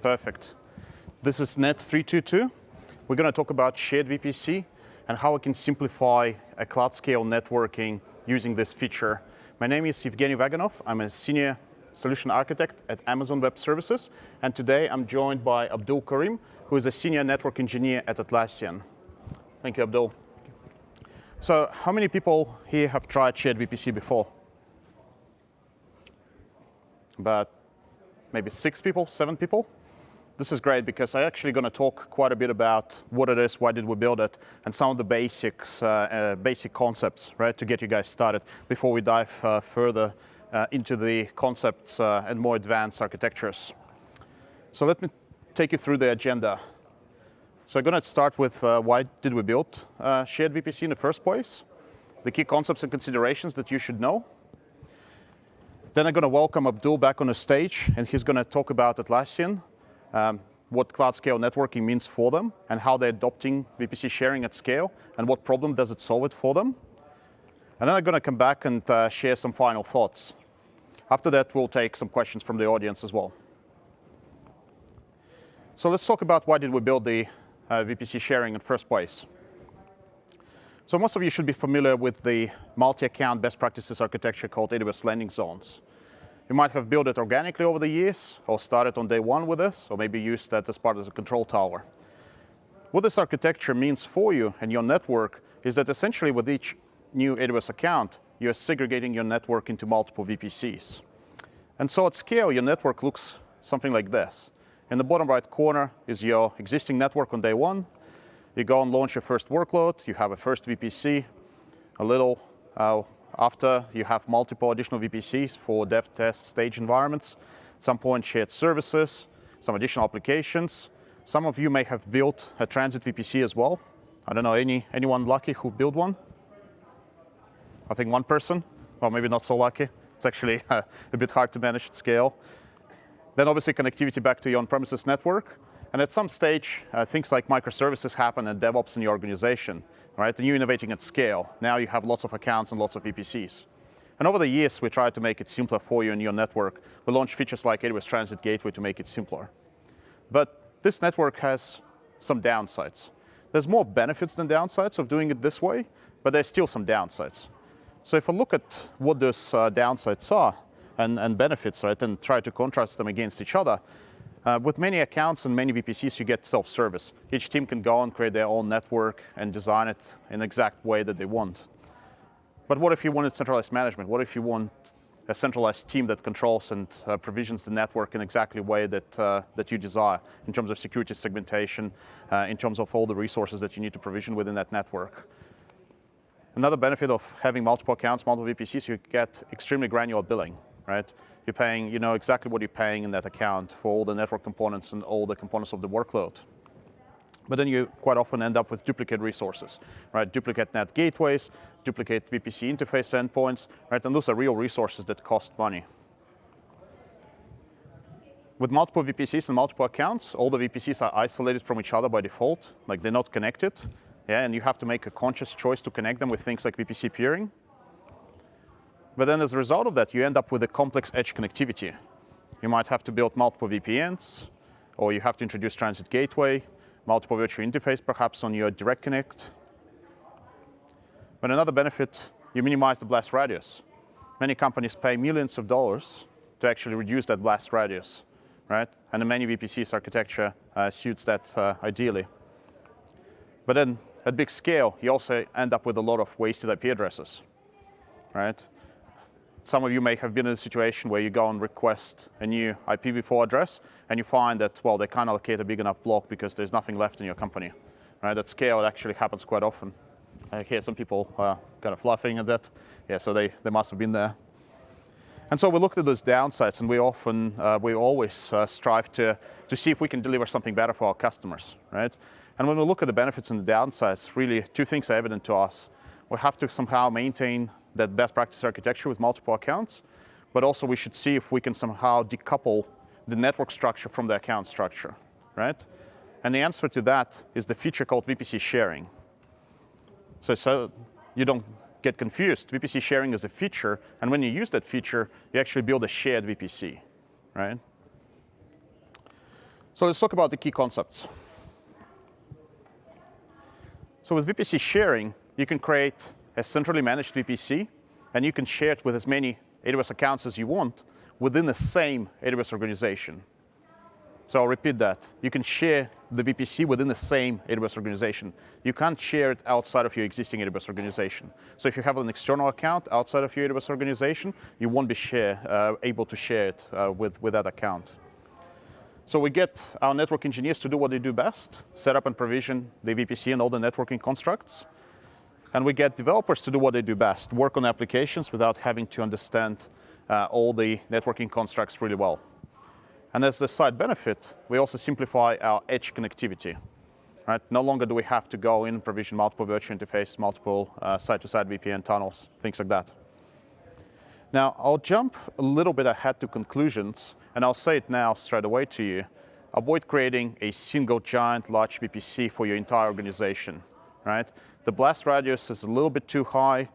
Perfect. This is NET322. We're going to talk about shared VPC and how we can simplify a cloud scale networking using this feature. My name is Evgeny Vaganov. I'm a senior solution architect at Amazon Web Services. And today I'm joined by Abdul Karim, who is a senior network engineer at Atlassian. Thank you, Abdul. So how many people here have tried shared VPC before? About maybe 6 people, 7 people? This is great because I'm actually going to talk quite a bit about what it is, why did we build it, and some of the basics, basic concepts, right, to get you guys started before we dive further into the concepts and more advanced architectures. So let me take you through the agenda. So I'm going to start with why did we build shared VPC in the first place, the key concepts and considerations that you should know. Then I'm going to welcome Abdul back on the stage, and he's going to talk about Atlassian, what cloud scale networking means for them, and how they're adopting VPC sharing at scale, and what problem does it solve it for them. And then I'm going to come back and share some final thoughts. After that, we'll take some questions from the audience as well. So let's talk about why did we build the VPC sharing in the first place. So most of you should be familiar with the multi-account best practices architecture called AWS Landing Zones. You might have built it organically over the years, or started on day one with this, or maybe used that as part of the control tower. What this architecture means for you and your network is that essentially with each new AWS account, you're segregating your network into multiple VPCs. And so at scale, your network looks something like this. In the bottom right corner is your existing network on day one. You go and launch your first workload. You have a first VPC. A little after, you have multiple additional VPCs for dev, test, stage environments. At some point, shared services, some additional applications. Some of you may have built a transit VPC as well. I don't know, anyone lucky who built one? I think one person. Well, maybe not so lucky. It's actually a bit hard to manage at scale. Then obviously connectivity back to your on-premises network. And at some stage, things like microservices happen and DevOps in your organization, right? And you're innovating at scale. Now you have lots of accounts and lots of VPCs. And over the years, we tried to make it simpler for you and your network. We launched features like AWS Transit Gateway to make it simpler. But this network has some downsides. There's more benefits than downsides of doing it this way, but there's still some downsides. So if I look at what those downsides are and benefits, right, and try to contrast them against each other, with many accounts and many VPCs, you get self-service. Each team can go and create their own network and design it in the exact way that they want. But what if you wanted centralized management? What if you want a centralized team that controls and provisions the network in exactly the way that you desire, in terms of security segmentation, in terms of all the resources that you need to provision within that network? Another benefit of having multiple accounts, multiple VPCs, you get extremely granular billing, right? You're paying, you know exactly what you're paying in that account for all the network components and all the components of the workload. But then you quite often end up with duplicate resources, right? Duplicate NAT gateways, duplicate VPC interface endpoints, right? And those are real resources that cost money. With multiple VPCs and multiple accounts, all the VPCs are isolated from each other by default, like they're not connected. Yeah, and you have to make a conscious choice to connect them with things like VPC peering. But then as a result of that, you end up with a complex edge connectivity. You might have to build multiple VPNs, or you have to introduce transit gateway, multiple virtual interface perhaps on your direct connect. But another benefit, you minimize the blast radius. Many companies pay millions of dollars to actually reduce that blast radius, right? And the many VPCs architecture suits that ideally. But then at big scale, you also end up with a lot of wasted IP addresses, right? Some of you may have been in a situation where you go and request a new IPv4 address, and you find that, well, they can't allocate a big enough block because there's nothing left in your company. Right? At scale, it actually happens quite often. I hear some people kind of laughing at that. Yeah, so they must have been there. And so we looked at those downsides, and we always strive to see if we can deliver something better for our customers, right? And when we look at the benefits and the downsides, really two things are evident to us. We have to somehow maintain that best practice architecture with multiple accounts, but also we should see if we can somehow decouple the network structure from the account structure, right? And the answer to that is the feature called VPC sharing. So you don't get confused. VPC sharing is a feature, and when you use that feature, you actually build a shared VPC, right? So let's talk about the key concepts. So with VPC sharing, you can create a centrally managed VPC, and you can share it with as many AWS accounts as you want within the same AWS organization. So I'll repeat that. You can share the VPC within the same AWS organization. You can't share it outside of your existing AWS organization. So if you have an external account outside of your AWS organization, you won't be able to share it with that account. So we get our network engineers to do what they do best, set up and provision the VPC and all the networking constructs. And we get developers to do what they do best, work on applications without having to understand all the networking constructs really well. And as the side benefit, we also simplify our edge connectivity. Right? No longer do we have to go in and provision multiple virtual interfaces, multiple side-to-side VPN tunnels, things like that. Now, I'll jump a little bit ahead to conclusions, and I'll say it now straight away to you. Avoid creating a single giant large VPC for your entire organization. Right? The blast radius is a little bit too high.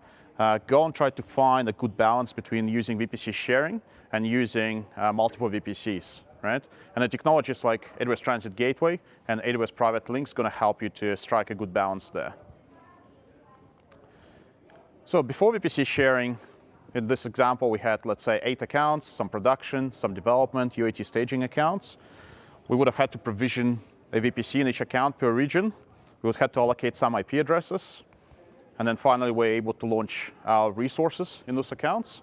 Go and try to find a good balance between using VPC sharing and using multiple VPCs. Right? And the technologies like AWS Transit Gateway and AWS Private Links are going to help you to strike a good balance there. So before VPC sharing, in this example, we had, let's say, 8 accounts, some production, some development, UAT staging accounts. We would have had to provision a VPC in each account per region. We would have to allocate some IP addresses. And then finally, we're able to launch our resources in those accounts.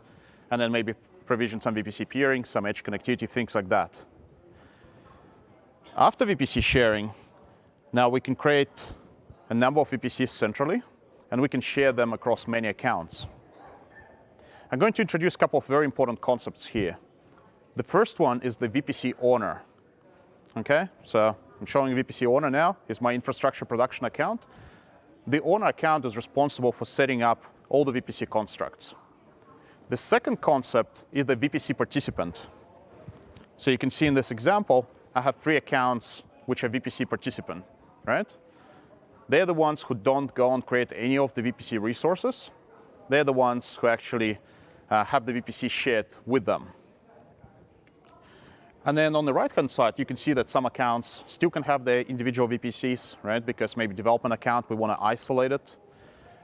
And then maybe provision some VPC peering, some edge connectivity, things like that. After VPC sharing, now we can create a number of VPCs centrally, and we can share them across many accounts. I'm going to introduce a couple of very important concepts here. The first one is the VPC owner. Okay, so I'm showing VPC owner now. Here's my infrastructure production account. The owner account is responsible for setting up all the VPC constructs. The second concept is the VPC participant. So you can see in this example, I have 3 accounts which are VPC participant, right? They're the ones who don't go and create any of the VPC resources. They're the ones who actually have the VPC shared with them. And then on the right-hand side, you can see that some accounts still can have their individual VPCs, right? Because maybe development account, we want to isolate it.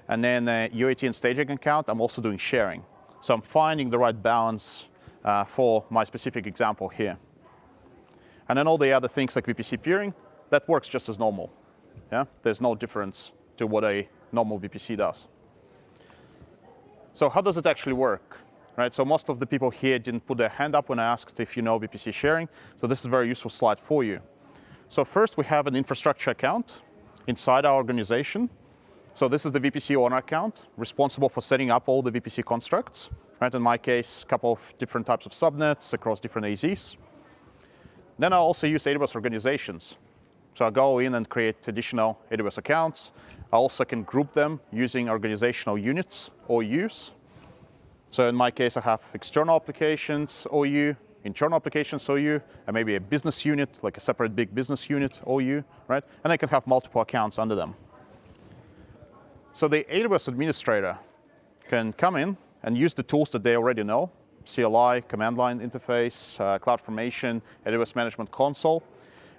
And then UAT and staging account, I'm also doing sharing. So I'm finding the right balance for my specific example here. And then all the other things like VPC peering, that works just as normal. Yeah? There's no difference to what a normal VPC does. So how does it actually work? Right? So most of the people here didn't put their hand up when I asked if you know VPC sharing. So this is a very useful slide for you. So first we have an infrastructure account inside our organization. So this is the VPC owner account, responsible for setting up all the VPC constructs. Right? In my case, a couple of different types of subnets across different AZs. Then I also use AWS organizations. So I go in and create additional AWS accounts. I also can group them using organizational units, OUs. So in my case, I have external applications, OU, internal applications, OU, and maybe a business unit, like a separate big business unit, OU, right? And I can have multiple accounts under them. So the AWS administrator can come in and use the tools that they already know, CLI, command line interface, CloudFormation, AWS Management Console.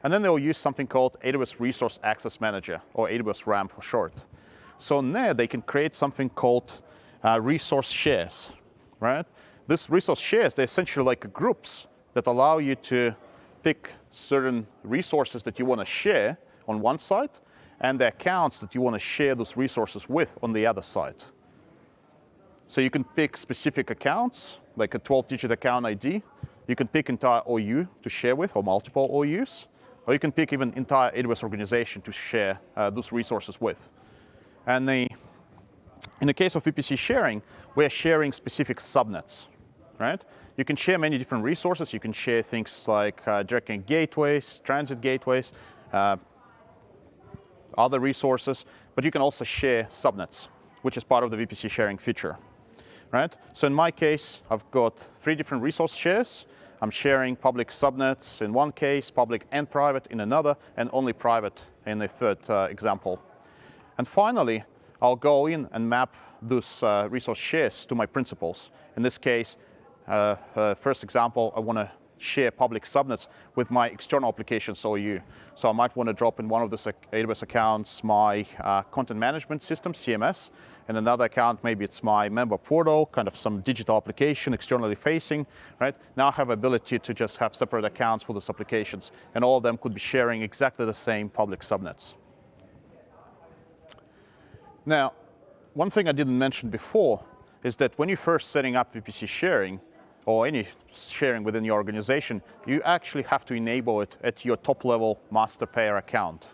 And then they'll use something called AWS Resource Access Manager, or AWS RAM for short. So in there, they can create something called resource shares, right? This resource shares, they're essentially like groups that allow you to pick certain resources that you want to share on one side, and the accounts that you want to share those resources with on the other side. So you can pick specific accounts, like a 12-digit account ID. You can pick entire OU to share with, or multiple OUs. Or you can pick even entire AWS organization to share those resources with. And in the case of VPC sharing, we're sharing specific subnets, right? You can share many different resources. You can share things like direct gateways, transit gateways, other resources, but you can also share subnets, which is part of the VPC sharing feature, right? So in my case, I've got 3 different resource shares. I'm sharing public subnets in one case, public and private in another, and only private in the third example. And finally, I'll go in and map those resource shares to my principals. In this case, first example, I want to share public subnets with my external applications OU. So I might want to drop in one of the AWS accounts my content management system, CMS, and another account, maybe it's my member portal, kind of some digital application, externally facing, right? Now I have ability to just have separate accounts for those applications, and all of them could be sharing exactly the same public subnets. Now, one thing I didn't mention before is that when you're first setting up VPC sharing, or any sharing within your organization, you actually have to enable it at your top-level master payer account.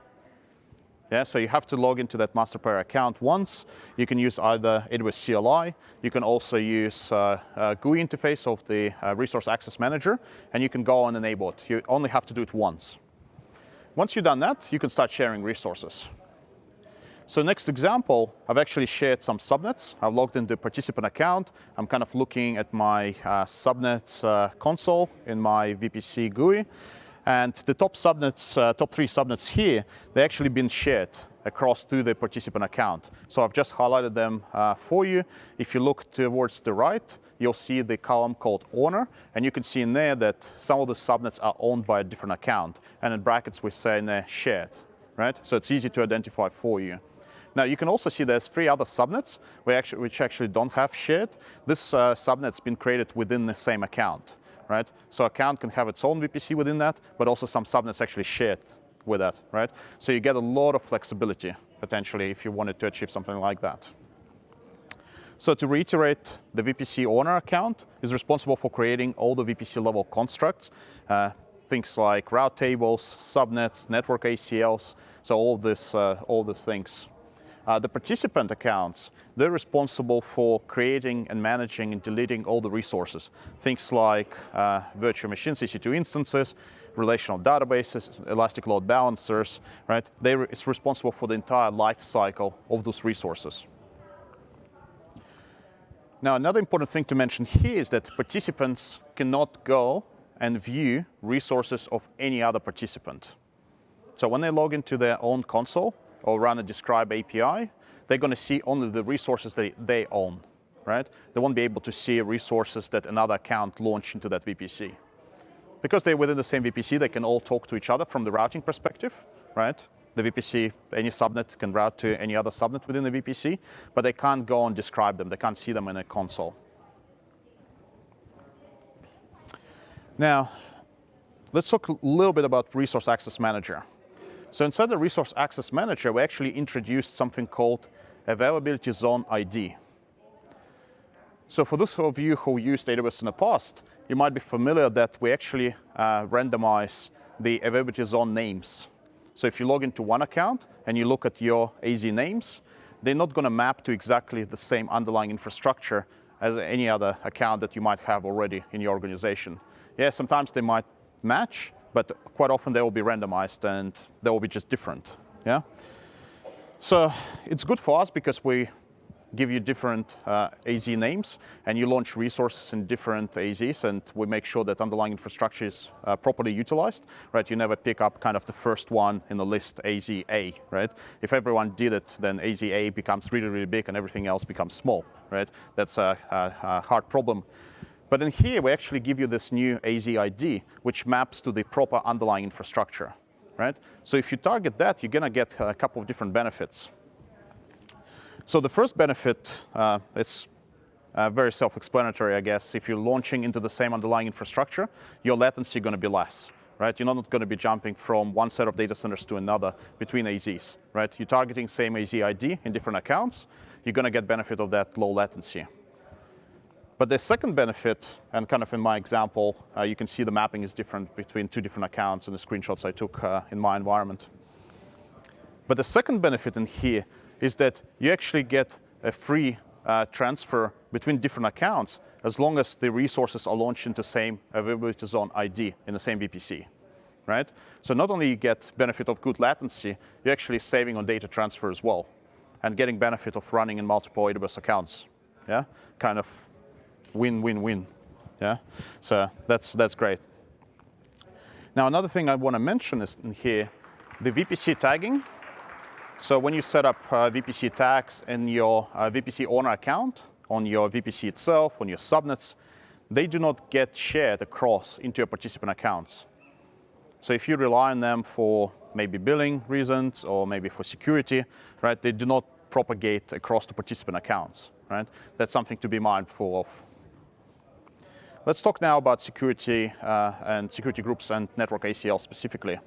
Yeah, so you have to log into that master payer account once. You can use either AWS CLI, you can also use GUI interface of the Resource Access Manager, and you can go and enable it. You only have to do it once. Once you've done that, you can start sharing resources. So next example, I've actually shared some subnets. I've logged into the participant account. I'm kind of looking at my subnets console in my VPC GUI. And the top subnets, top 3 subnets here, they actually been shared across to the participant account. So I've just highlighted them for you. If you look towards the right, you'll see the column called owner, and you can see in there that some of the subnets are owned by a different account. And in brackets, we say they're shared, right? So it's easy to identify for you. Now, you can also see there's 3 other subnets which actually don't have shared. This subnet's been created within the same account, right? So account can have its own VPC within that, but also some subnets actually shared with that, right? So you get a lot of flexibility, potentially, if you wanted to achieve something like that. So to reiterate, the VPC owner account is responsible for creating all the VPC level constructs, things like route tables, subnets, network ACLs, so all these things. The participant accounts, they're responsible for creating and managing and deleting all the resources. Things like virtual machines, EC2 instances, relational databases, elastic load balancers, right? It's responsible for the entire life cycle of those resources. Now, another important thing to mention here is that participants cannot go and view resources of any other participant. So when they log into their own console, or run a describe API, they're going to see only the resources they own, right? They won't be able to see resources that another account launched into that VPC. Because they're within the same VPC, they can all talk to each other from the routing perspective, right? The VPC, any subnet can route to any other subnet within the VPC, but they can't go and describe them. They can't see them in a console. Now, let's talk a little bit about Resource Access Manager. So inside the Resource Access Manager, we actually introduced something called Availability Zone ID. So for those of you who used AWS in the past, you might be familiar that we actually randomize the availability zone names. So if you log into one account and you look at your AZ names, they're not going to map to exactly the same underlying infrastructure as any other account that you might have already in your organization. Yeah, sometimes they might match, but quite often they will be randomized and they will be just different, yeah? So it's good for us because we give you different AZ names and you launch resources in different AZs, and we make sure that underlying infrastructure is properly utilized, right? You never pick up kind of the first one in the list, AZA, right? If everyone did it, then AZA becomes really, really big and everything else becomes small, right? That's a hard problem. But in here, we actually give you this new AZ ID, which maps to the proper underlying infrastructure, right? So if you target that, you're going to get a couple of different benefits. So the first benefit, it's very self-explanatory, I guess. If you're launching into the same underlying infrastructure, your latency is going to be less, right? You're not going to be jumping from one set of data centers to another between AZs, right? You're targeting same AZ ID in different accounts. You're going to get benefit of that low latency. But the second benefit, and kind of in my example, you can see the mapping is different between 2 different accounts in the screenshots I took in my environment. But the second benefit in here is that you actually get a free transfer between different accounts as long as the resources are launched into the same availability zone ID in the same VPC, right? So not only you get benefit of good latency, you're actually saving on data transfer as well and getting benefit of running in multiple AWS accounts, yeah? Kind of win-win-win, yeah? So that's great. Now, another thing I want to mention is in here, the VPC tagging. So when you set up VPC tags in your VPC owner account, on your VPC itself, on your subnets, they do not get shared across into your participant accounts. So if you rely on them for maybe billing reasons or maybe for security, right, they do not propagate across the participant accounts, right? That's something to be mindful of. Let's talk now about security and security groups and network ACL specifically.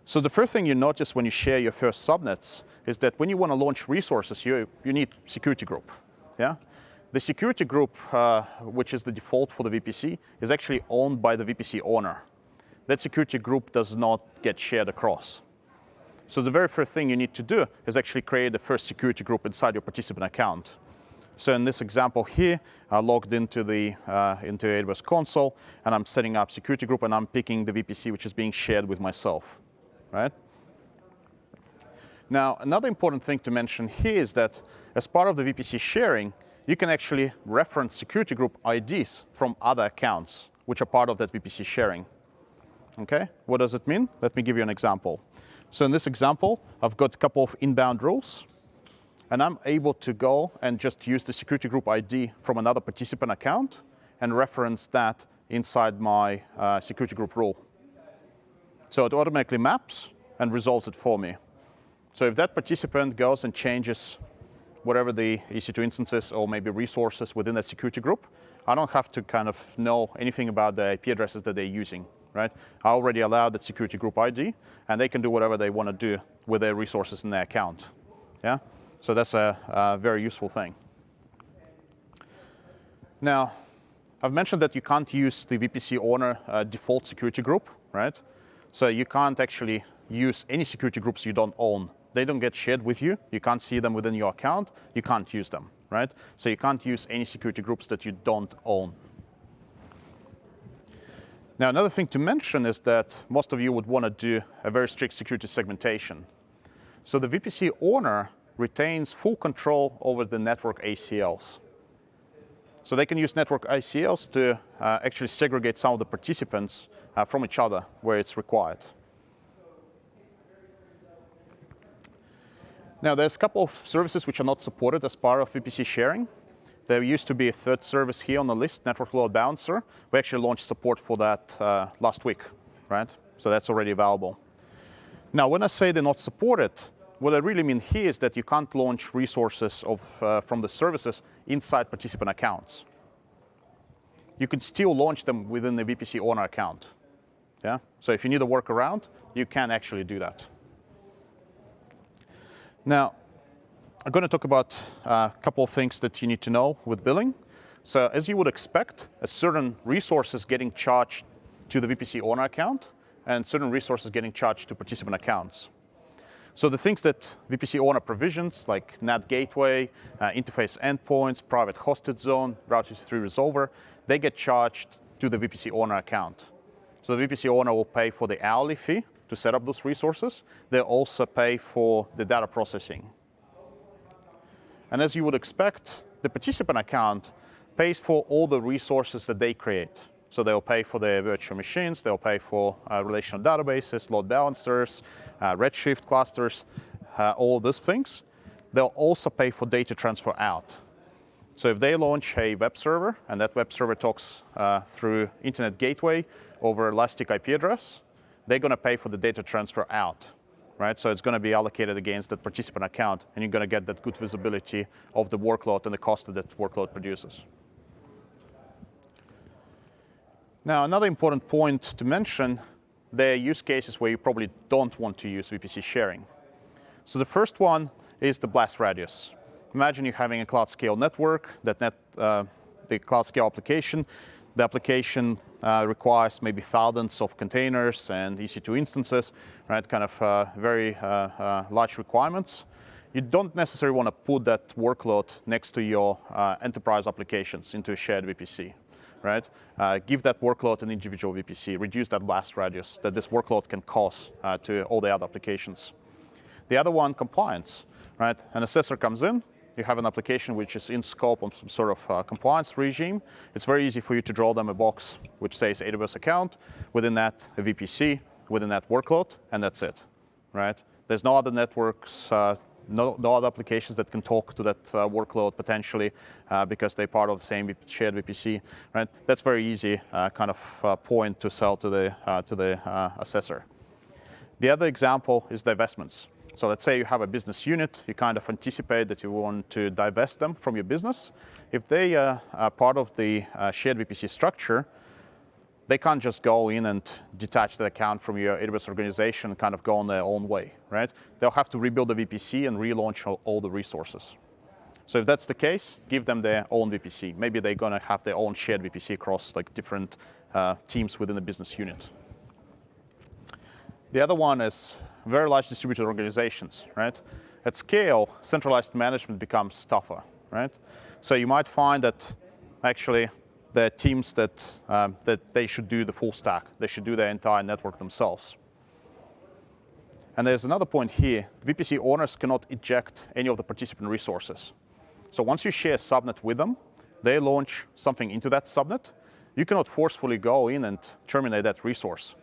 So the first thing you notice when you share your first subnets is that when you want to launch resources, you need security group. Yeah? The security group, which is the default for the VPC, is actually owned by the VPC owner. That security group does not get shared across. So the very first thing you need to do is actually create the first security group inside your participant account. So in this example here, I logged into AWS console, and I'm setting up security group, and I'm picking the VPC which is being shared with myself, right? Now, another important thing to mention here is that as part of the VPC sharing, you can actually reference security group IDs from other accounts which are part of that VPC sharing. Okay, what does it mean? Let me give you an example. So in this example, I've got a couple of inbound rules, and I'm able to go and just use the security group ID from another participant account and reference that inside my security group rule. So it automatically maps and resolves it for me. So if that participant goes and changes whatever the EC2 instances or maybe resources within that security group, I don't have to kind of know anything about the IP addresses that they're using, right? I already allow that security group ID, and they can do whatever they want to do with their resources in their account. Yeah? So that's a very useful thing. Now, I've mentioned that you can't use the VPC owner default security group, right? So you can't actually use any security groups you don't own. They don't get shared with you. You can't see them within your account. You can't use them, right? So you can't use any security groups that you don't own. Now, another thing to mention is that most of you would want to do a very strict security segmentation. So the VPC owner retains full control over the network ACLs. So they can use network ACLs to actually segregate some of the participants from each other where it's required. Now, there's a couple of services which are not supported as part of VPC sharing. There used to be a third service here on the list, Network Load Balancer. We actually launched support for that last week, right? So that's already available. Now, when I say they're not supported, what I really mean here is that you can't launch resources from the services inside participant accounts. You could still launch them within the VPC owner account. Yeah? So if you need a workaround, you can actually do that. Now, I'm going to talk about a couple of things that you need to know with billing. So as you would expect, a certain resources getting charged to the VPC owner account and certain resources getting charged to participant accounts. So the things that VPC owner provisions, like NAT gateway, interface endpoints, private hosted zone, Route 53 resolver, they get charged to the VPC owner account. So the VPC owner will pay for the hourly fee to set up those resources. They'll also pay for the data processing. And as you would expect, the participant account pays for all the resources that they create. So they'll pay for their virtual machines, they'll pay for relational databases, load balancers, Redshift clusters, all of those things. They'll also pay for data transfer out. So if they launch a web server, and that web server talks through Internet Gateway over Elastic IP address, they're going to pay for the data transfer out, right? So it's going to be allocated against that participant account, and you're going to get that good visibility of the workload and the cost that that workload produces. Now, another important point to mention, there are use cases where you probably don't want to use VPC sharing. So the first one is the blast radius. Imagine you having a cloud scale network, the cloud scale application. The application requires maybe thousands of containers and EC2 instances, right? Kind of very large requirements. You don't necessarily want to put that workload next to your enterprise applications into a shared VPC. Right? Give that workload an individual VPC, reduce that blast radius that this workload can cause to all the other applications. The other one, compliance. Right? An assessor comes in, you have an application which is in scope of some sort of compliance regime. It's very easy for you to draw them a box which says AWS account, within that a VPC, within that workload, and that's it. Right? There's no other networks no other applications that can talk to that workload potentially because they're part of the same shared VPC, right? That's very easy kind of point to sell to the assessor. The other example is divestments. So let's say you have a business unit, you kind of anticipate that you want to divest them from your business. If they are part of the shared VPC structure, they can't just go in and detach the account from your AWS organization and kind of go on their own way, right? They'll have to rebuild the VPC and relaunch all the resources. So if that's the case, give them their own VPC. Maybe they're going to have their own shared VPC across like different teams within the business unit. The other one is very large distributed organizations, right? At scale, centralized management becomes tougher, right? So you might find that actually there are teams that they should do the full stack. They should do their entire network themselves. And there's another point here. VPC owners cannot eject any of the participant resources. So once you share subnet with them, they launch something into that subnet. You cannot forcefully go in and terminate that resource.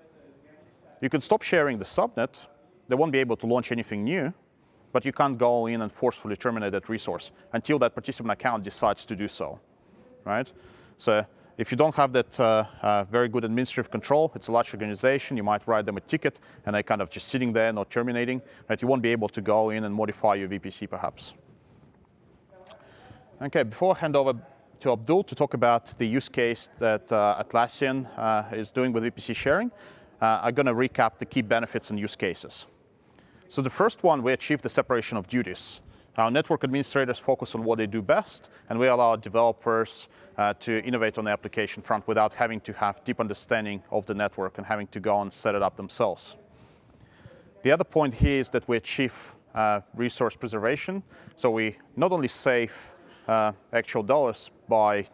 You can stop sharing the subnet. They won't be able to launch anything new, but you can't go in and forcefully terminate that resource until that participant account decides to do so, right? So if you don't have that very good administrative control, it's a large organization, you might write them a ticket and they're kind of just sitting there, not terminating, right? You won't be able to go in and modify your VPC perhaps. Okay, before I hand over to Abdul to talk about the use case that Atlassian is doing with VPC sharing, I'm going to recap the key benefits and use cases. So the first one, we achieve the separation of duties. Our network administrators focus on what they do best, and we allow developers to innovate on the application front without having to have deep understanding of the network and having to go and set it up themselves. The other point here is that we achieve resource preservation. So we not only save actual dollars by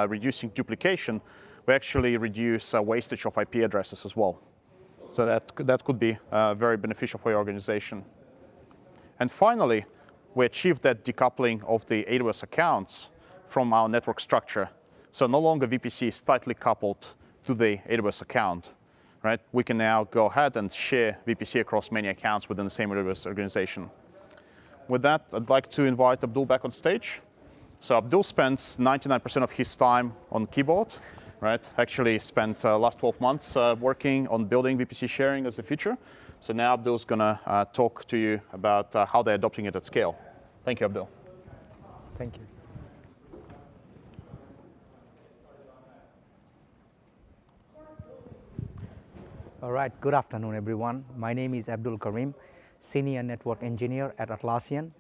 reducing duplication, we actually reduce wastage of IP addresses as well. So that could be very beneficial for your organization. And finally, we achieve that decoupling of the AWS accounts from our network structure. So no longer VPC is tightly coupled to the AWS account, right? We can now go ahead and share VPC across many accounts within the same AWS organization. With that, I'd like to invite Abdul back on stage. So Abdul spends 99% of his time on keyboard, right? Actually spent last 12 months working on building VPC sharing as a feature. So now Abdul's going to talk to you about how they're adopting it at scale. Thank you, Abdul. Thank you. All right, good afternoon, everyone. My name is Abdul Karim, Senior Network Engineer at Atlassian.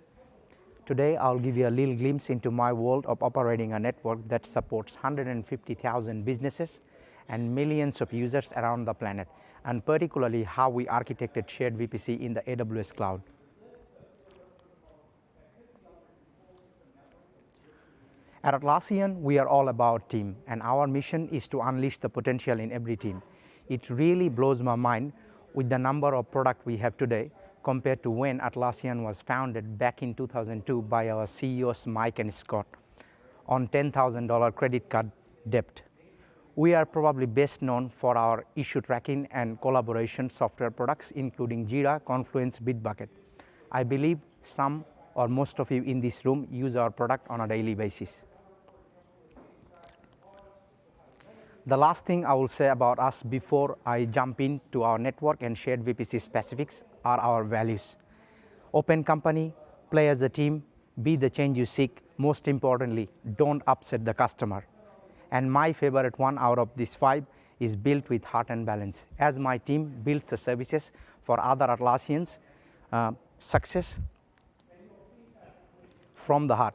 Today, I'll give you a little glimpse into my world of operating a network that supports 150,000 businesses and millions of users around the planet, and particularly how we architected shared VPC in the AWS Cloud. At Atlassian, we are all about team, and our mission is to unleash the potential in every team. It really blows my mind with the number of products we have today compared to when Atlassian was founded back in 2002 by our CEOs Mike and Scott on $10,000 credit card debt. We are probably best known for our issue tracking and collaboration software products, including Jira, Confluence, Bitbucket. I believe some or most of you in this room use our product on a daily basis. The last thing I will say about us before I jump into our network and shared VPC specifics are our values. Open company, play as a team, be the change you seek. Most importantly, don't upset the customer. And my favorite one out of these 5 is built with heart and balance. As my team builds the services for other Atlassians, success from the heart.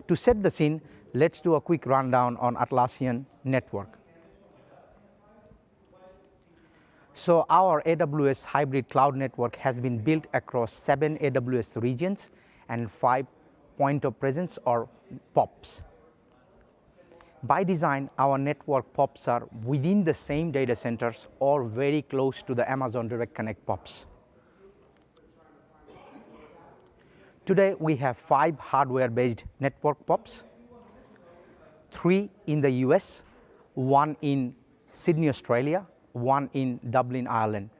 To set the scene, let's do a quick rundown on Atlassian network. So our AWS hybrid cloud network has been built across 7 AWS regions and 5 point of presence or POPs. By design, our network POPs are within the same data centers or very close to the Amazon Direct Connect POPs. Today, we have 5 hardware-based network POPs, 3 in the US, 1 in Sydney, Australia, 1 in Dublin, Ireland.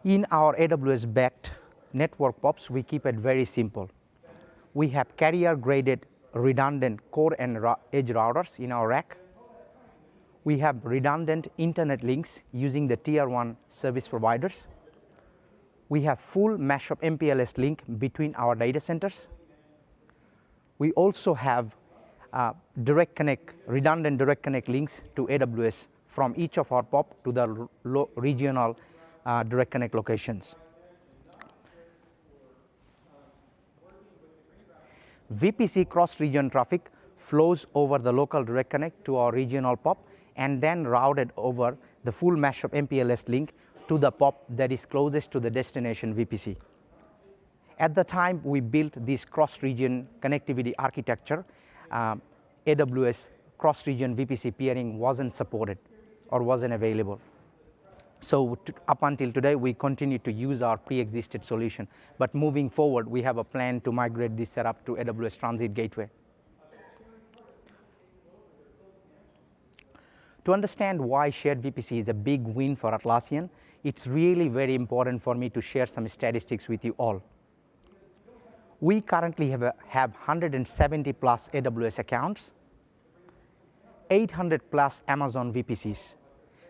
In our AWS-backed network POPs, we keep it very simple. We have carrier-graded redundant core and edge routers in our rack. We have redundant internet links using the Tier 1 service providers. We have full mashup MPLS link between our data centers. We also have redundant direct connect links to AWS from each of our POP to the regional direct connect locations. VPC cross-region traffic flows over the local direct connect to our regional POP and then routed over the full mashup MPLS link to the POP that is closest to the destination VPC. At the time we built this cross-region connectivity architecture, AWS cross-region VPC peering wasn't supported or wasn't available. So up until today, we continue to use our pre-existed solution. But moving forward, we have a plan to migrate this setup to AWS Transit Gateway. To understand why shared VPC is a big win for Atlassian, it's really very important for me to share some statistics with you all. We currently have 170 plus AWS accounts, 800 plus Amazon VPCs,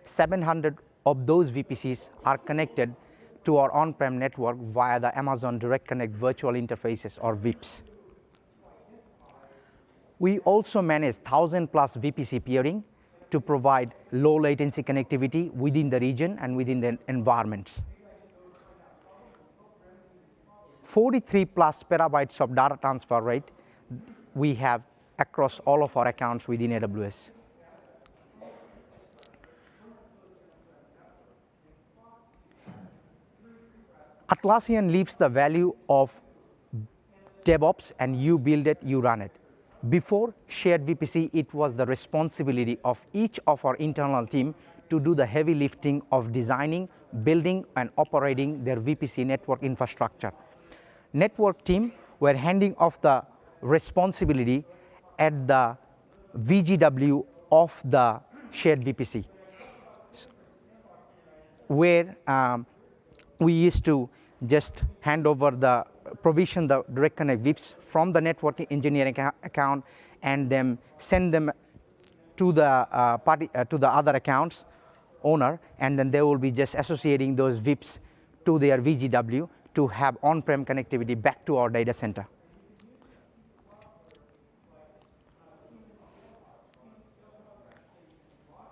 700 of those VPCs are connected to our on-prem network via the Amazon Direct Connect virtual interfaces or VIPs. We also manage 1,000 plus VPC peering to provide low latency connectivity within the region and within the environments. 43 plus petabytes of data transfer rate we have across all of our accounts within AWS. Atlassian lives the value of DevOps, and you build it, you run it. Before shared VPC, it was the responsibility of each of our internal team to do the heavy lifting of designing, building, and operating their VPC network infrastructure. Network team were handing off the responsibility at the VGW of the shared VPC, where we used to just hand over the provision the direct connect VIPs from the network engineering account and then send them to the to the other accounts owner, and then they will be just associating those VIPs to their VGW to have on-prem connectivity back to our data center.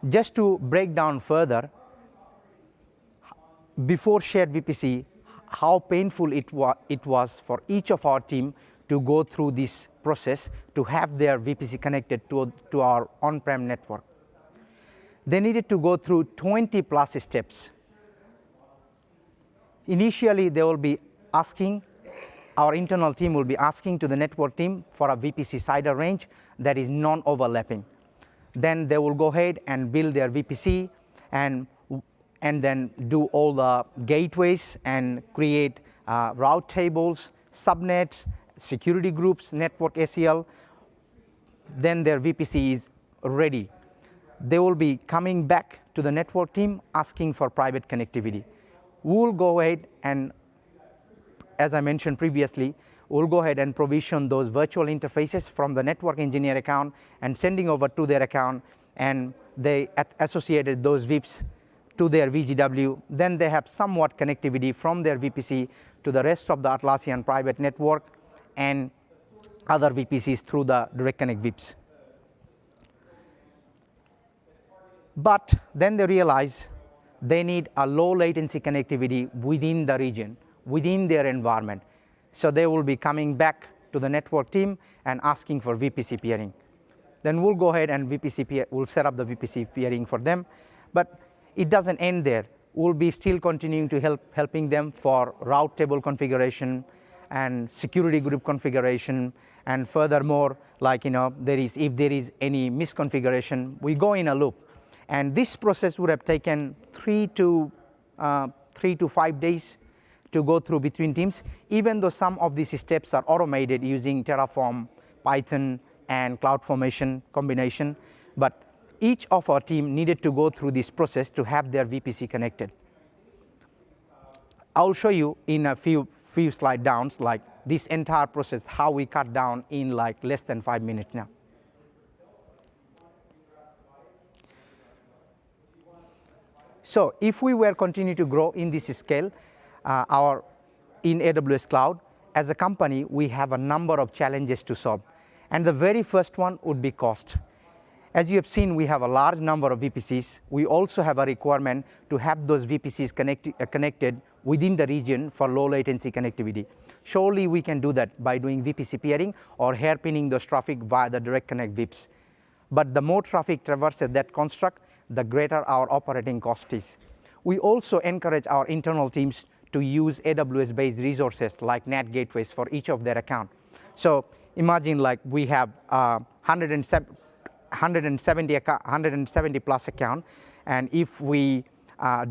Just to break down further, before shared VPC, how painful it was for each of our team to go through this process to have their VPC connected to our on-prem network. They needed to go through 20 plus steps. Initially, they will be asking, our internal team will be asking to the network team for a VPC CIDR range that is non-overlapping. Then they will go ahead and build their VPC and then do all the gateways and create route tables, subnets, security groups, network ACL. Then their VPC is ready. They will be coming back to the network team asking for private connectivity. We will go ahead and, as I mentioned previously, we'll go ahead and provision those virtual interfaces from the network engineer account and sending over to their account, and they associated those VIPs to their VGW. Then they have somewhat connectivity from their VPC to the rest of the Atlassian private network and other VPCs through the Direct Connect VIPs. But then they realize they need a low latency connectivity within the region, within their environment. So they will be coming back to the network team and asking for VPC peering. Then we'll go ahead and we'll set up the VPC peering for them. But it doesn't end there. We'll be still continuing to helping them for route table configuration and security group configuration, and furthermore, like if there is any misconfiguration, we go in a loop. And this process would have taken 3 to 5 days to go through between teams, even though some of these steps are automated using Terraform, Python, and CloudFormation combination. But each of our team needed to go through this process to have their VPC connected. I'll show you in a few slide downs, like this entire process, how we cut down in like less than 5 minutes now. So if we were continue to grow in this scale, in AWS Cloud, as a company, we have a number of challenges to solve. And the very first one would be cost. As you have seen, we have a large number of VPCs. We also have a requirement to have those VPCs connected within the region for low latency connectivity. Surely we can do that by doing VPC peering or hairpinning those traffic via the direct connect VIPs. But the more traffic traverses that construct, the greater our operating cost is. We also encourage our internal teams to use AWS-based resources like NAT gateways for each of their account. So imagine like we have 170 plus account, and if we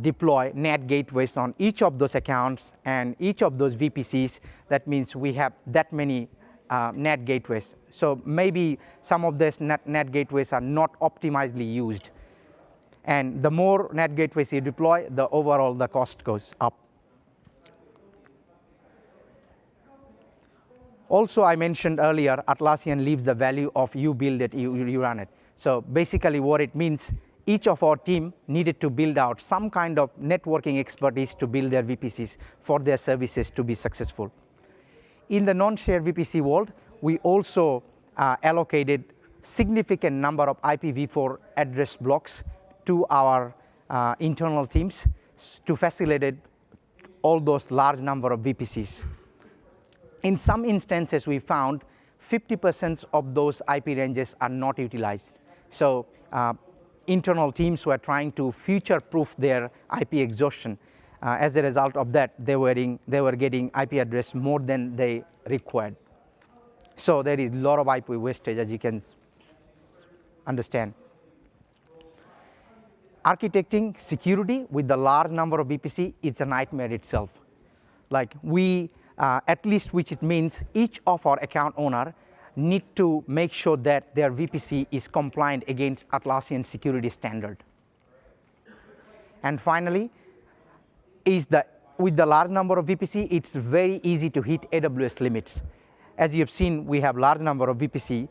deploy NAT gateways on each of those accounts and each of those VPCs, that means we have that many NAT gateways. So maybe some of these NAT gateways are not optimally used. And the more NAT gateways you deploy, the overall the cost goes up. Also, I mentioned earlier, Atlassian lives the value of you build it, you run it. So basically what it means, each of our team needed to build out some kind of networking expertise to build their VPCs for their services to be successful. In the non-shared VPC world, we also allocated significant number of IPv4 address blocks to our internal teams to facilitate all those large number of VPCs. In some instances, we found 50% of those IP ranges are not utilized. So internal teams were trying to future-proof their IP exhaustion. As a result of that, they were getting IP address more than they required. So there is a lot of IP wastage, as you can understand. Architecting security with the large number of VPC is a nightmare itself. Like we, at least which it means each of our account owner need to make sure that their VPC is compliant against Atlassian security standard. And finally, with the large number of VPC, it's very easy to hit AWS limits. As you have seen, we have large number of VPC,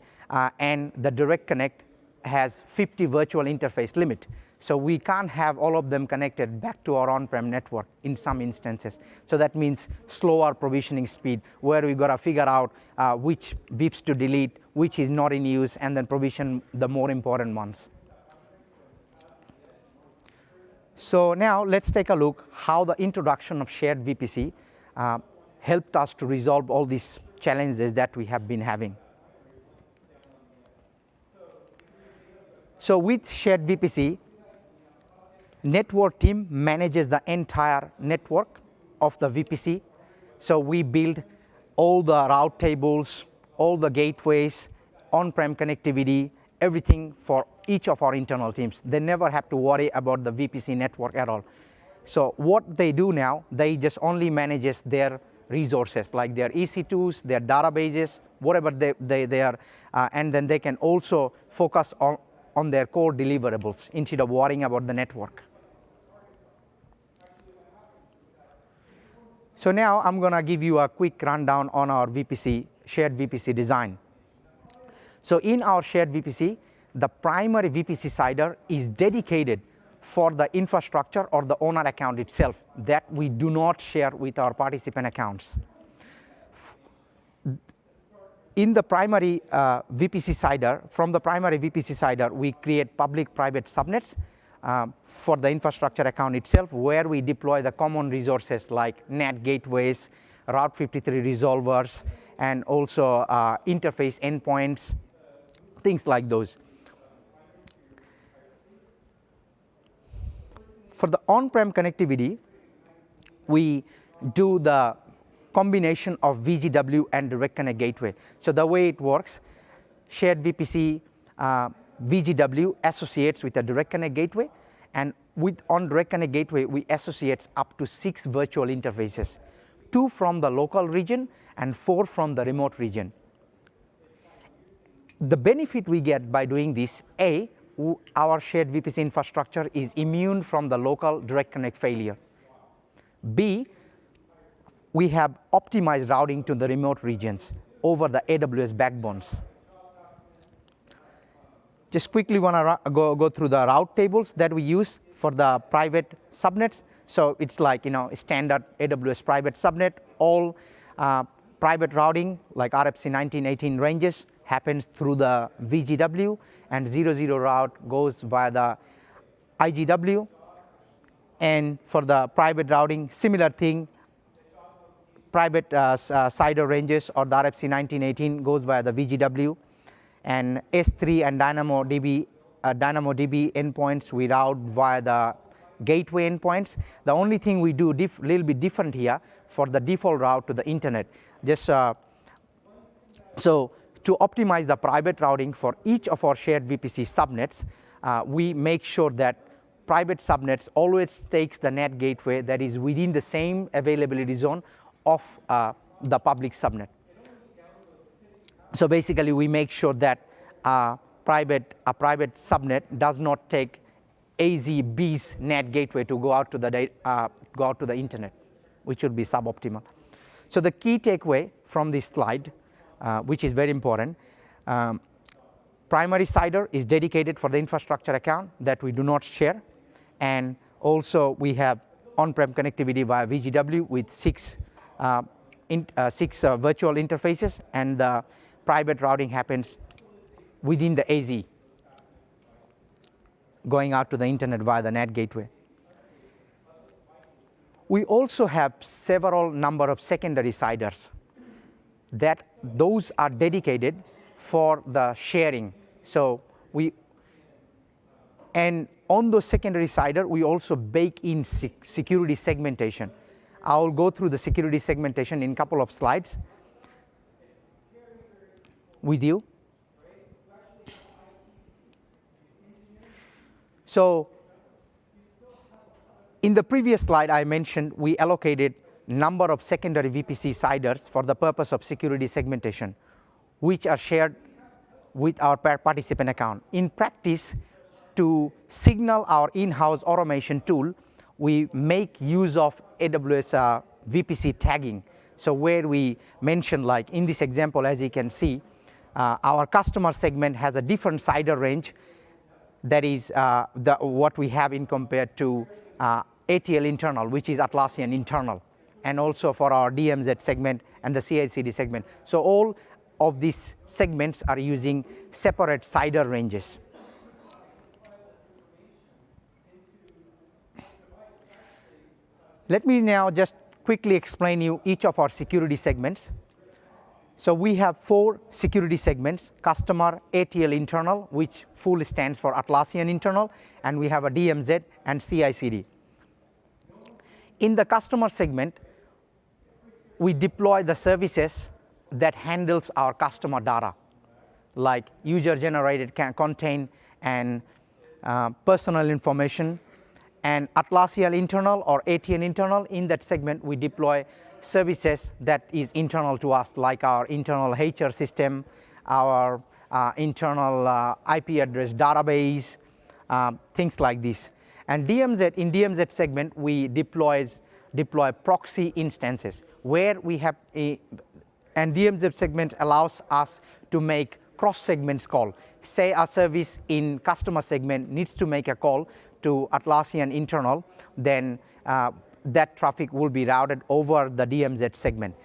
and the direct connect has 50 virtual interface limit. So we can't have all of them connected back to our on-prem network in some instances. So that means slower provisioning speed, where we got to figure out which VIPs to delete, which is not in use, and then provision the more important ones. So now let's take a look how the introduction of shared VPC helped us to resolve all these challenges that we have been having. So with shared VPC, network team manages the entire network of the VPC. So we build all the route tables, all the gateways, on-prem connectivity, everything for each of our internal teams. They never have to worry about the VPC network at all. So what they do now, they just only manages their resources, like their EC2s, their databases, whatever they are, and then they can also focus on their core deliverables instead of worrying about the network. So now I'm going to give you a quick rundown on our VPC, shared VPC design. So in our shared VPC, the primary VPC CIDR is dedicated for the infrastructure or the owner account itself that we do not share with our participant accounts. In the primary VPC CIDR, from the primary VPC CIDR, we create public-private subnets for the infrastructure account itself, where we deploy the common resources like NAT gateways, Route 53 resolvers, and also interface endpoints, things like those. For the on-prem connectivity, we do the combination of VGW and Direct Connect Gateway. So the way it works, shared VPC VGW associates with a Direct Connect Gateway, and on Direct Connect Gateway, we associate up to 6 virtual interfaces, 2 from the local region and 4 from the remote region. The benefit we get by doing this, A, our shared VPC infrastructure is immune from the local Direct Connect failure. B, we have optimized routing to the remote regions over the AWS backbones. Just quickly want to go through the route tables that we use for the private subnets. So it's like, standard AWS private subnet. All private routing, like RFC 1918 ranges, happens through the VGW, and 00 route goes via the IGW. And for the private routing, similar thing, private CIDR ranges or the RFC 1918 goes via the VGW. And S3 and DynamoDB endpoints we route via the gateway endpoints. The only thing we do little bit different here for the default route to the internet. Just so to optimize the private routing for each of our shared VPC subnets, we make sure that private subnets always takes the NAT gateway that is within the same availability zone of the public subnet. So basically, we make sure that a private subnet does not take AZB's NAT gateway to go out to the internet, which would be suboptimal. So the key takeaway from this slide, which is very important, primary CIDR is dedicated for the infrastructure account that we do not share, and also we have on-prem connectivity via VGW with six virtual interfaces, and the private routing happens within the AZ, going out to the internet via the NAT gateway. We also have several number of secondary CIDRs that those are dedicated for the sharing. So and on those secondary CIDR, we also bake in security segmentation. I'll go through the security segmentation in a couple of slides with you. So in the previous slide, I mentioned we allocated number of secondary VPC CIDRs for the purpose of security segmentation, which are shared with our participant account. In practice, to signal our in-house automation tool, we make use of AWS VPC tagging. So where we mention, like in this example, as you can see, our customer segment has a different CIDR range that is what we have in compared to ATL internal, which is Atlassian internal, and also for our DMZ segment and the CI/CD segment. So all of these segments are using separate CIDR ranges. Let me now just quickly explain you each of our security segments. So we have 4 security segments: customer, ATL internal, which full stands for Atlassian internal, and we have a DMZ and CI/CD. In the customer segment, we deploy the services that handles our customer data, like user-generated content and personal information. And Atlassian internal or ATN internal, in that segment, we deploy services that is internal to us, like our internal HR system, our internal IP address database, things like this. And DMZ, in DMZ segment, we deploy proxy instances where we have and DMZ segment allows us to make cross segments call. Say a service in customer segment needs to make a call to Atlassian internal, then that traffic will be routed over the DMZ segment,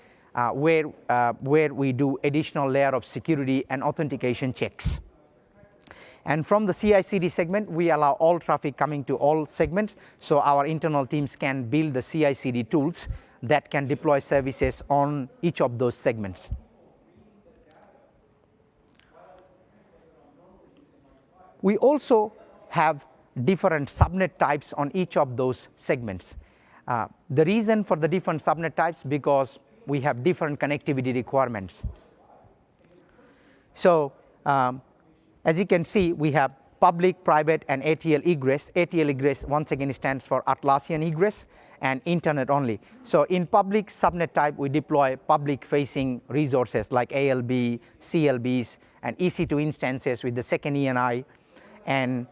where we do additional layer of security and authentication checks. And from the CI/CD segment, we allow all traffic coming to all segments, so our internal teams can build the CI/CD tools that can deploy services on each of those segments. We also have different subnet types on each of those segments. The reason for the different subnet types, because we have different connectivity requirements. So as you can see, we have public, private, and ATL egress. ATL egress, once again, stands for Atlassian egress and internet only. So in public subnet type, we deploy public-facing resources like ALB, CLBs, and EC2 instances with the second ENI. And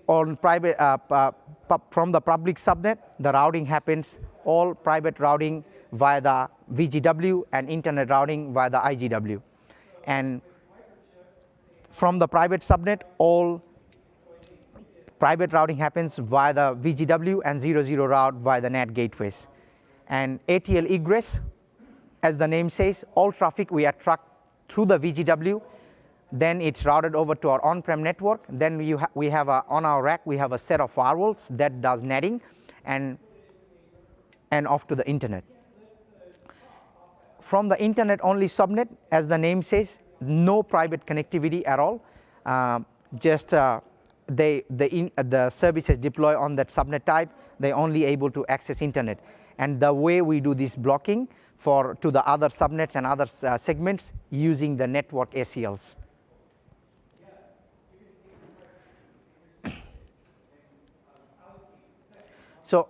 on private, from the public subnet, the routing happens all private routing via the VGW and internet routing via the IGW. And from the private subnet, all private routing happens via the VGW and 00 route via the NAT gateways. And ATL egress, as the name says, all traffic we attract through the VGW, then it's routed over to our on-prem network. Then we have on our rack, we have a set of firewalls that does netting and off to the internet. From the internet-only subnet, as the name says, no private connectivity at all. The services deploy on that subnet type, they're only able to access internet. And the way we do this blocking to the other subnets and other segments using the network ACLs. So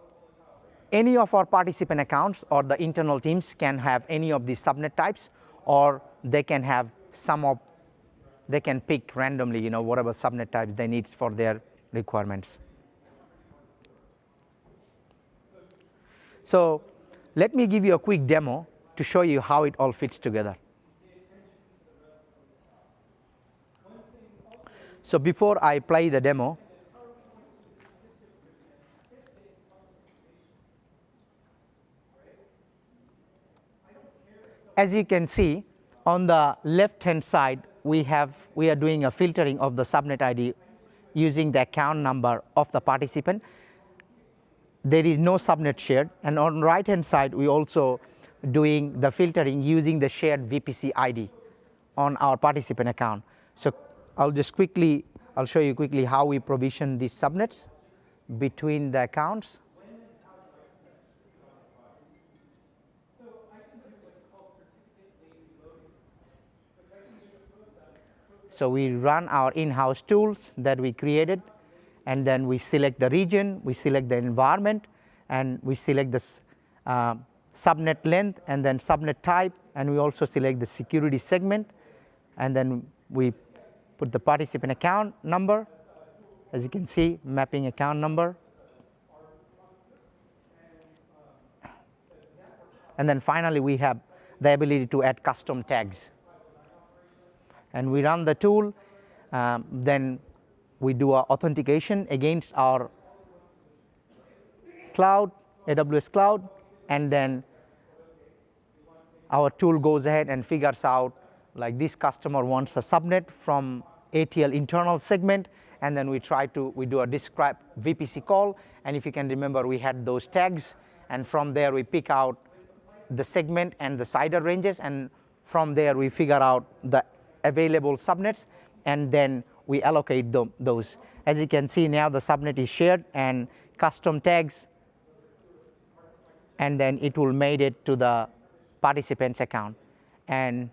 any of our participant accounts or the internal teams can have any of these subnet types, or they can have they can pick randomly, whatever subnet types they need for their requirements. So let me give you a quick demo to show you how it all fits together. So before I play the demo, as you can see, on the left-hand side, we are doing a filtering of the subnet ID using the account number of the participant. There is no subnet shared. And on the right-hand side, we also doing the filtering using the shared VPC ID on our participant account. So I'll show you quickly how we provision these subnets between the accounts. So we run our in-house tools that we created, and then we select the region, we select the environment, and we select the subnet length and then subnet type, and we also select the security segment, and then we put the participant account number, as you can see, mapping account number. And then finally, we have the ability to add custom tags. And we run the tool, then we do our authentication against our cloud, AWS Cloud, and then our tool goes ahead and figures out, like this customer wants a subnet from ATL internal segment, and then we do a describe VPC call, and if you can remember, we had those tags, and from there we pick out the segment and the CIDR ranges, and from there we figure out the available subnets, and then we allocate those. As you can see now, the subnet is shared and custom tags, and then it will made it to the participant's account. And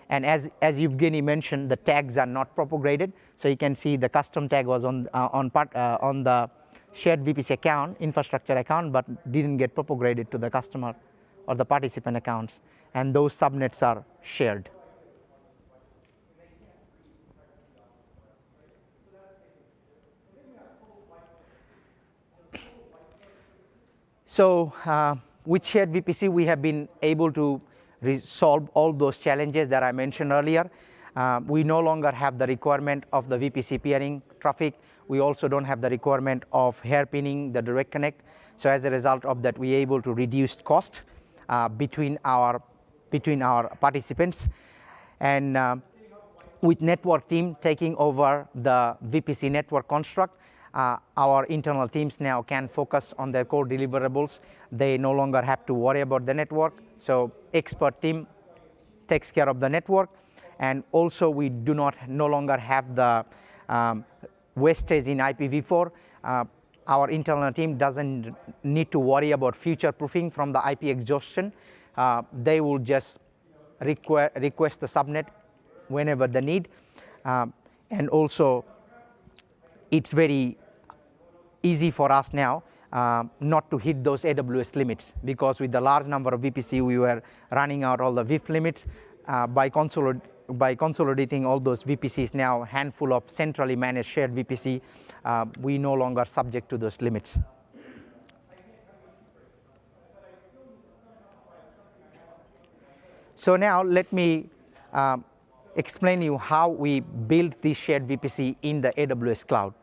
as Evgeny mentioned, the tags are not propagated. So you can see the custom tag was on the shared VPC account, infrastructure account, but didn't get propagated to the customer or the participant accounts. And those subnets are shared. So with Shared VPC, we have been able to solve all those challenges that I mentioned earlier. We no longer have the requirement of the VPC peering traffic. We also don't have the requirement of hairpinning the direct connect. So as a result of that, we're able to reduce cost between our participants. And with network team taking over the VPC network construct, our internal teams now can focus on their core deliverables. They no longer have to worry about the network. So expert team takes care of the network. And also we no longer have the wastage in IPv4. Our internal team doesn't need to worry about future proofing from the IP exhaustion. They will just request the subnet whenever they need. And also it's very easy for us now not to hit those AWS limits, because with the large number of VPC, we were running out all the VIF limits. By consolidating all those VPCs now, handful of centrally managed shared VPC, we no longer subject to those limits. So now let me explain you how we build this shared VPC in the AWS Cloud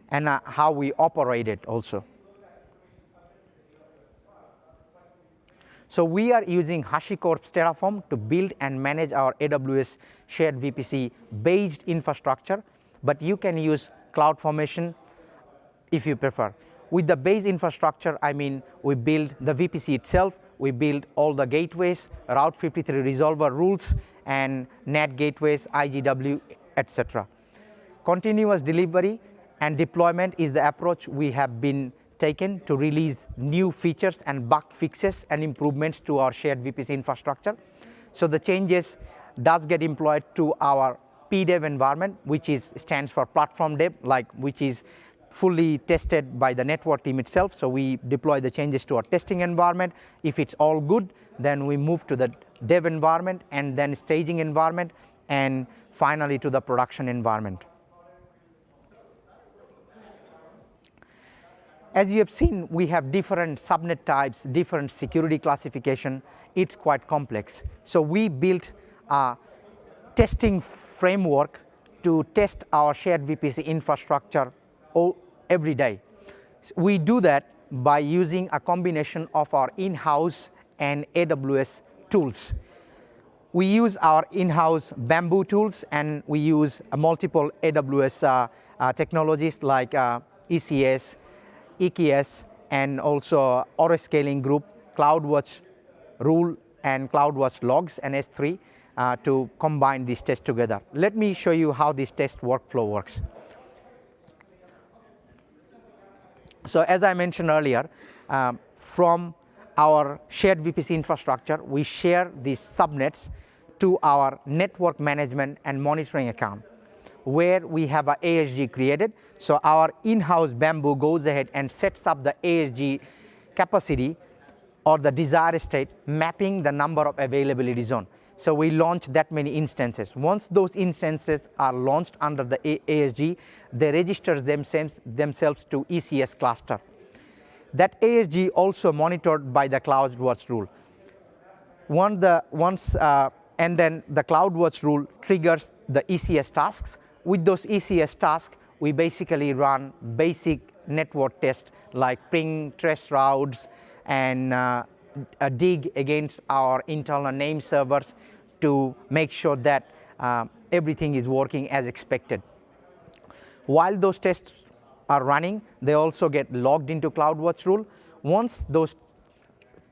and how we operate it also. So we are using HashiCorp's Terraform to build and manage our AWS shared VPC based infrastructure, but you can use CloudFormation if you prefer. With the base infrastructure, I mean we build the VPC itself, we build all the gateways, Route 53 resolver rules, and NAT gateways, IGW, etc. Continuous delivery and deployment is the approach we have been taken to release new features and bug fixes and improvements to our shared VPC infrastructure. So the changes does get employed to our PDev environment, which stands for platform dev, which is fully tested by the network team itself. So we deploy the changes to our testing environment. If it's all good, then we move to the dev environment and then staging environment, and finally to the production environment. As you have seen, we have different subnet types, different security classification. It's quite complex. So we built a testing framework to test our shared VPC infrastructure every day. We do that by using a combination of our in-house and AWS tools. We use our in-house Bamboo tools, and we use multiple AWS technologies like ECS, EKS, and also Autoscaling Group, CloudWatch Rule, and CloudWatch Logs and S3 to combine these tests together. Let me show you how this test workflow works. So as I mentioned earlier, from our shared VPC infrastructure, we share these subnets to our network management and monitoring account, where we have a ASG created. So our in-house Bamboo goes ahead and sets up the ASG capacity or the desired state, mapping the number of availability zone. So we launch that many instances. Once those instances are launched under the ASG, they register themselves to ECS cluster. That ASG also monitored by the CloudWatch rule. And then the CloudWatch rule triggers the ECS tasks. With those ECS tasks, we basically run basic network tests like ping, trace routes, and a dig against our internal name servers to make sure that everything is working as expected. While those tests are running, they also get logged into CloudWatch rule. Once those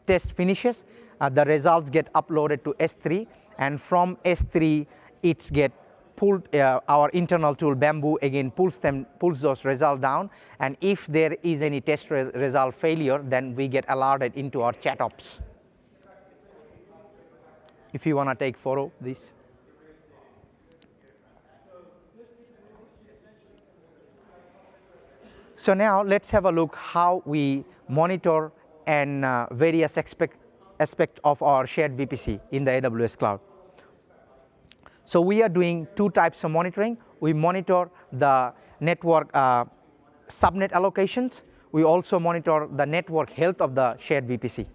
tests finishes, the results get uploaded to S3, and from S3 it's get pulled. Our internal tool Bamboo again pulls those results down, and if there is any test result failure, then we get alerted into our chat ops. If you want to take photo this. So now let's have a look how we monitor and various aspect of our shared VPC in the AWS Cloud. So we are doing two types of monitoring. We monitor the network subnet allocations. We also monitor the network health of the shared VPC.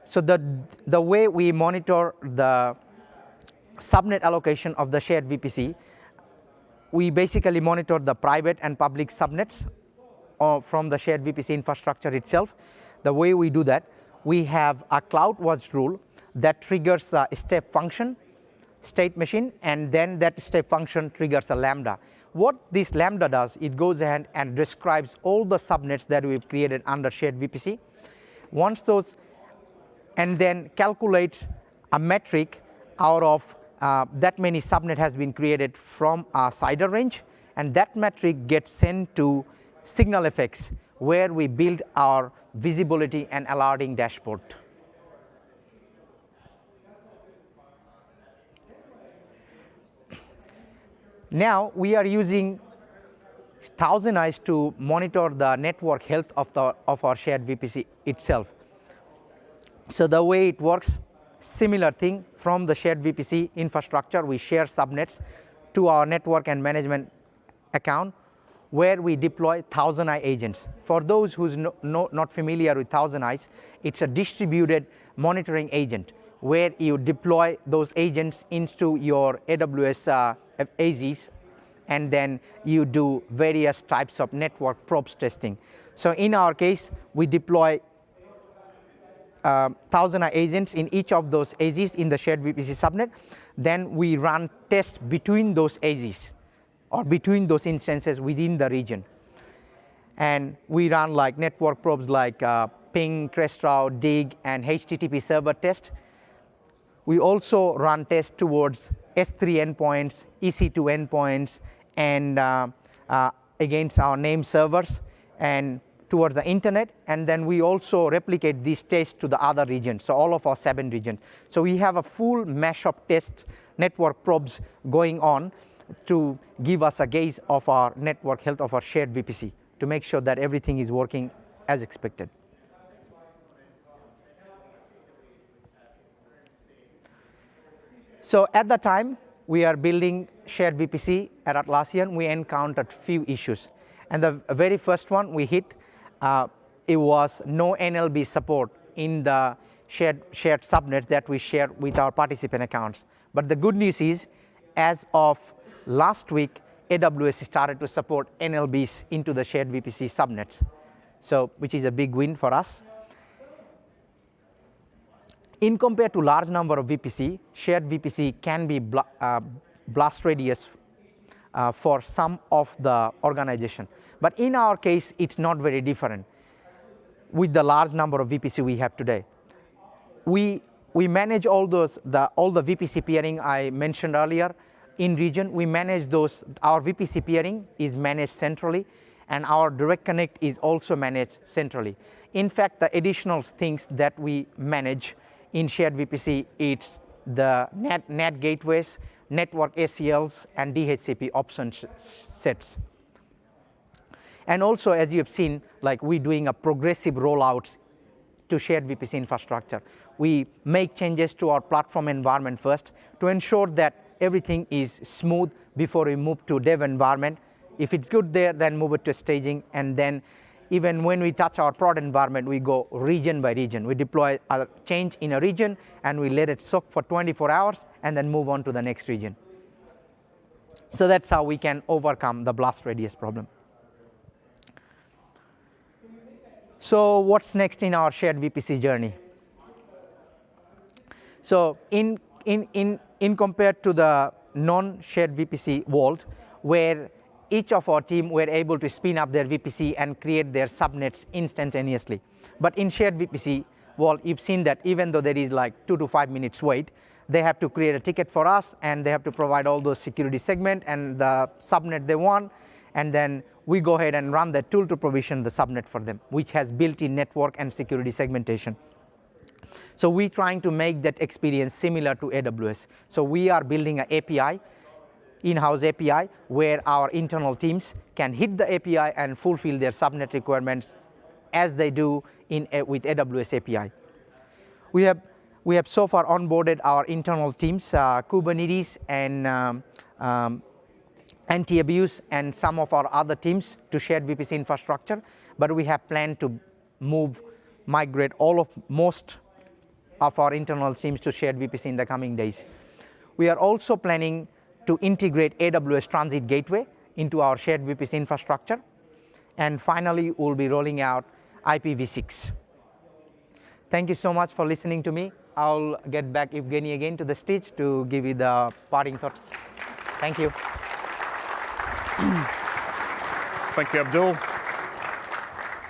So the way we monitor the subnet allocation of the shared VPC, we basically monitor the private and public subnets from the shared VPC infrastructure itself. The way we do that, we have a CloudWatch rule that triggers a step function, state machine, and then that step function triggers a Lambda. What this Lambda does, it goes ahead and describes all the subnets that we've created under shared VPC. Once those, and then calculates a metric out of that many subnet has been created from a CIDR range, and that metric gets sent to SignalFX, where we build our visibility and alerting dashboard. Now we are using ThousandEyes to monitor the network health of our shared VPC itself. So the way it works, similar thing. From the shared VPC infrastructure, we share subnets to our network and management account. where we deploy ThousandEye agents. For those who's not familiar with ThousandEyes, it's a distributed monitoring agent where you deploy those agents into your AWS AZs, and then you do various types of network probes testing. So in our case, we deploy ThousandEye agents in each of those AZs in the shared VPC subnet. Then we run tests between those AZs or between those instances within the region. And we run like network probes like ping, traceroute, dig, and HTTP server test. We also run tests towards S3 endpoints, EC2 endpoints, and against our name servers and towards the internet. And then we also replicate these tests to the other regions, so all of our 7 regions. So we have a full mesh of tests, network probes going on to give us a gauge of our network health of our shared VPC to make sure that everything is working as expected. So at the time we are building shared VPC at Atlassian, we encountered few issues. And the very first one we hit, it was no NLB support in the shared subnets that we share with our participant accounts. But the good news is, as of last week, AWS started to support NLBs into the shared VPC subnets, so which is a big win for us. In compared to large number of VPC, shared VPC can be blast radius for some of the organization. But in our case, it's not very different with the large number of VPC we have today. We manage all the VPC peering I mentioned earlier in region. We manage those. Our VPC peering is managed centrally, and our direct connect is also managed centrally. In fact, the additional things that we manage in shared VPC, it's the NAT gateways, network ACLs, and DHCP option sets. And also, as you have seen, like we're doing a progressive rollouts to shared VPC infrastructure. We make changes to our platform environment first to ensure that everything is smooth before we move to dev environment. If it's good there, then move it to staging, and then even when we touch our prod environment, we go region by region. We deploy a change in a region, and we let it soak for 24 hours, and then move on to the next region. So that's how we can overcome the blast radius problem. So what's next in our shared VPC journey? So in compared to the non-shared VPC world, where each of our team were able to spin up their VPC and create their subnets instantaneously. But in shared VPC world, you've seen that even though there is like 2 to 5 minutes wait, they have to create a ticket for us, and they have to provide all those security segment and the subnet they want, and then we go ahead and run the tool to provision the subnet for them, which has built-in network and security segmentation. So we're trying to make that experience similar to AWS. So we are building an API, in-house API, where our internal teams can hit the API and fulfill their subnet requirements as they do with AWS API. We have so far onboarded our internal teams, Kubernetes and anti-abuse and some of our other teams to shared VPC infrastructure, but we have planned to migrate most of our internal teams to shared VPC in the coming days. We are also planning to integrate AWS Transit Gateway into our shared VPC infrastructure, and finally we'll be rolling out IPv6. Thank you so much for listening to me. I'll get back Evgeny again to the stage to give you the parting thoughts. Thank you. Thank you, Abdul.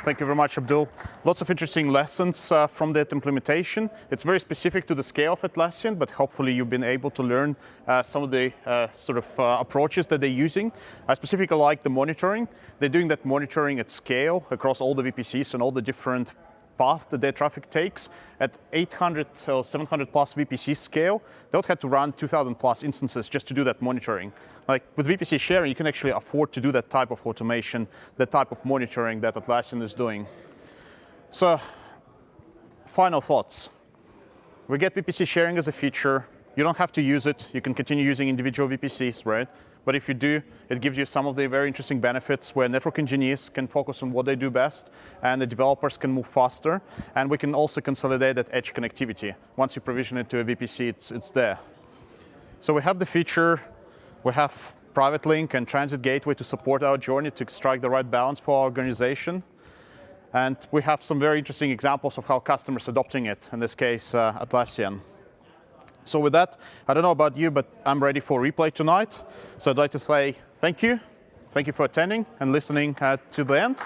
Thank you very much, Abdul. Lots of interesting lessons from that implementation. It's very specific to the scale of Atlassian, but hopefully you've been able to learn some of the approaches that they're using. I specifically like the monitoring. They're doing that monitoring at scale across all the VPCs and all the different path that their traffic takes. At 800 or 700 plus VPC scale, they would have to run 2,000 plus instances just to do that monitoring. Like with VPC sharing, you can actually afford to do that type of automation, that type of monitoring that Atlassian is doing. So, final thoughts. We get VPC sharing as a feature. You don't have to use it. You can continue using individual VPCs, right? but if you do, it gives you some of the very interesting benefits where network engineers can focus on what they do best, and the developers can move faster, and we can also consolidate that edge connectivity. Once you provision it to a VPC, it's there. So we have the feature, we have private link and transit gateway to support our journey to strike the right balance for our organization. And we have some very interesting examples of how customers adopting it, in this case, Atlassian. So with that, I don't know about you, but I'm ready for replay tonight. So I'd like to say thank you. Thank you for attending and listening to the end.